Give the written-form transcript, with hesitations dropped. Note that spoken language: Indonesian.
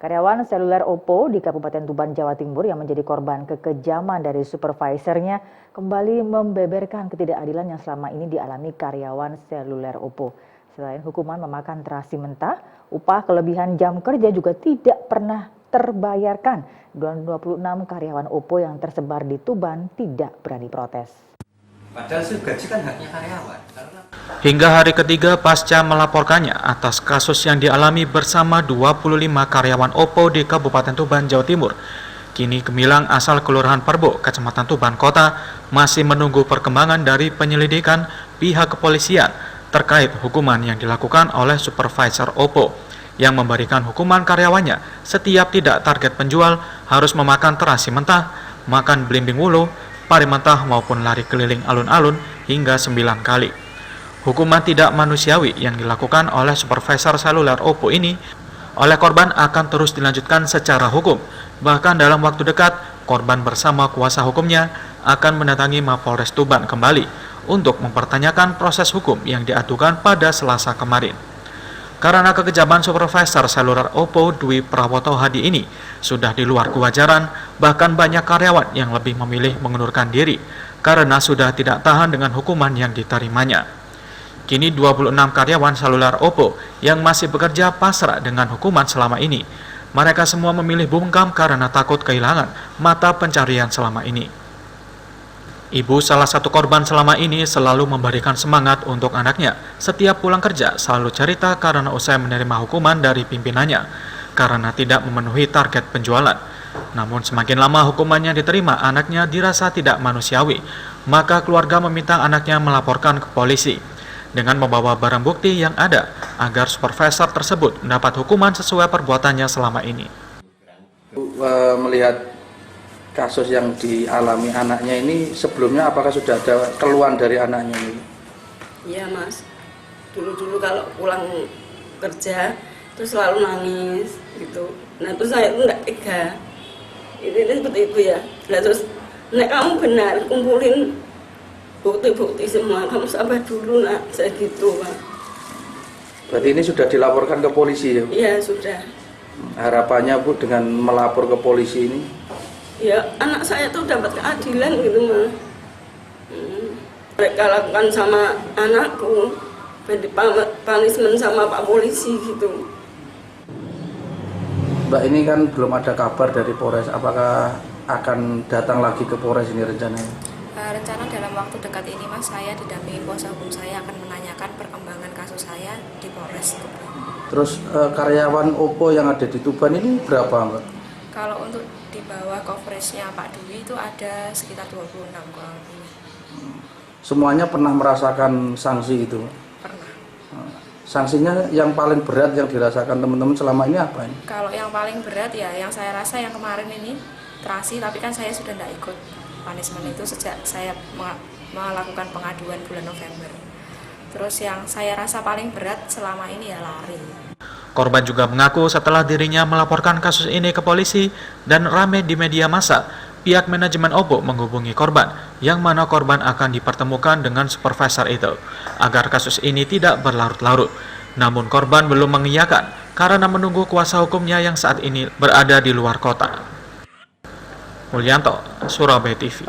Karyawan seluler Oppo di Kabupaten Tuban, Jawa Timur yang menjadi korban kekejaman dari supervisornya kembali membeberkan ketidakadilan yang selama ini dialami karyawan seluler Oppo. Selain hukuman memakan terasi mentah, upah kelebihan jam kerja juga tidak pernah terbayarkan. 26 karyawan Oppo yang tersebar di Tuban tidak berani protes. Padahal gaji kan haknya karyawan. Hingga hari ketiga pasca melaporkannya atas kasus yang dialami bersama 25 karyawan Oppo di Kabupaten Tuban, Jawa Timur. Kini Gemilang asal Kelurahan Perbo, Kecamatan Tuban Kota masih menunggu perkembangan dari penyelidikan pihak kepolisian terkait hukuman yang dilakukan oleh supervisor Oppo yang memberikan hukuman karyawannya setiap tidak target penjual harus memakan terasi mentah, makan belimbing wuluh, pari mentah maupun lari keliling alun-alun hingga 9 kali. Hukuman tidak manusiawi yang dilakukan oleh supervisor seluler Oppo ini oleh korban akan terus dilanjutkan secara hukum. Bahkan dalam waktu dekat, korban bersama kuasa hukumnya akan mendatangi Mapolres Tuban kembali untuk mempertanyakan proses hukum yang diadukan pada Selasa kemarin. Karena kekejaman supervisor seluler Oppo Dwi Prawoto Hadi ini sudah di luar kewajaran, bahkan banyak karyawan yang lebih memilih mengundurkan diri karena sudah tidak tahan dengan hukuman yang diterimanya. Kini 26 karyawan seluler Oppo yang masih bekerja pasrah dengan hukuman selama ini. Mereka semua memilih bungkam karena takut kehilangan mata pencarian selama ini. Ibu salah satu korban selama ini selalu memberikan semangat untuk anaknya. Setiap pulang kerja selalu cerita karena usai menerima hukuman dari pimpinannya karena tidak memenuhi target penjualan. Namun semakin lama hukumannya diterima, anaknya dirasa tidak manusiawi. Maka keluarga meminta anaknya melaporkan ke polisi dengan membawa barang bukti yang ada agar supervisor tersebut mendapat hukuman sesuai perbuatannya selama ini. Melihat kasus yang dialami anaknya ini, sebelumnya apakah sudah ada keluhan dari anaknya ini? Iya Mas, dulu kalau pulang kerja itu selalu nangis gitu. Nah terus saya itu nggak tega, ini seperti itu ya. Nah terus, nek kamu benar kumpulin bukti-bukti semua, kamu sabar dulu nak, saya gitu Pak. Berarti ini sudah dilaporkan ke polisi ya? Iya sudah. Harapannya Bu dengan melapor ke polisi ini? Ya anak saya tuh dapat keadilan gitu Mas. Mereka lakukan sama anakku, di punishment sama Pak Polisi gitu. Mbak, ini kan belum ada kabar dari Polres, apakah akan datang lagi ke Polres ini rencananya? Rencana dalam waktu dekat ini Mas, saya didampingi kuasa hukum saya akan menanyakan perkembangan kasus saya di Polres Tuban. Terus karyawan Oppo yang ada di Tuban ini berapa Mbak? Kalau untuk di bawah coveragenya Pak Dwi itu ada sekitar 26 kurang lebih. Semuanya pernah merasakan sanksi itu? Pernah. Sanksinya yang paling berat yang dirasakan teman-teman selama ini apa ini? Kalau yang paling berat ya yang saya rasa yang kemarin ini terasi, tapi kan saya sudah tidak ikut punishment itu sejak saya melakukan pengaduan bulan November. Terus yang saya rasa paling berat selama ini ya lari. Korban juga mengaku setelah dirinya melaporkan kasus ini ke polisi dan ramai di media massa, pihak manajemen Oppo menghubungi korban, yang mana korban akan dipertemukan dengan supervisor itu, agar kasus ini tidak berlarut-larut. Namun korban belum mengiyakan karena menunggu kuasa hukumnya yang saat ini berada di luar kota. Mulyanto, Surabaya TV.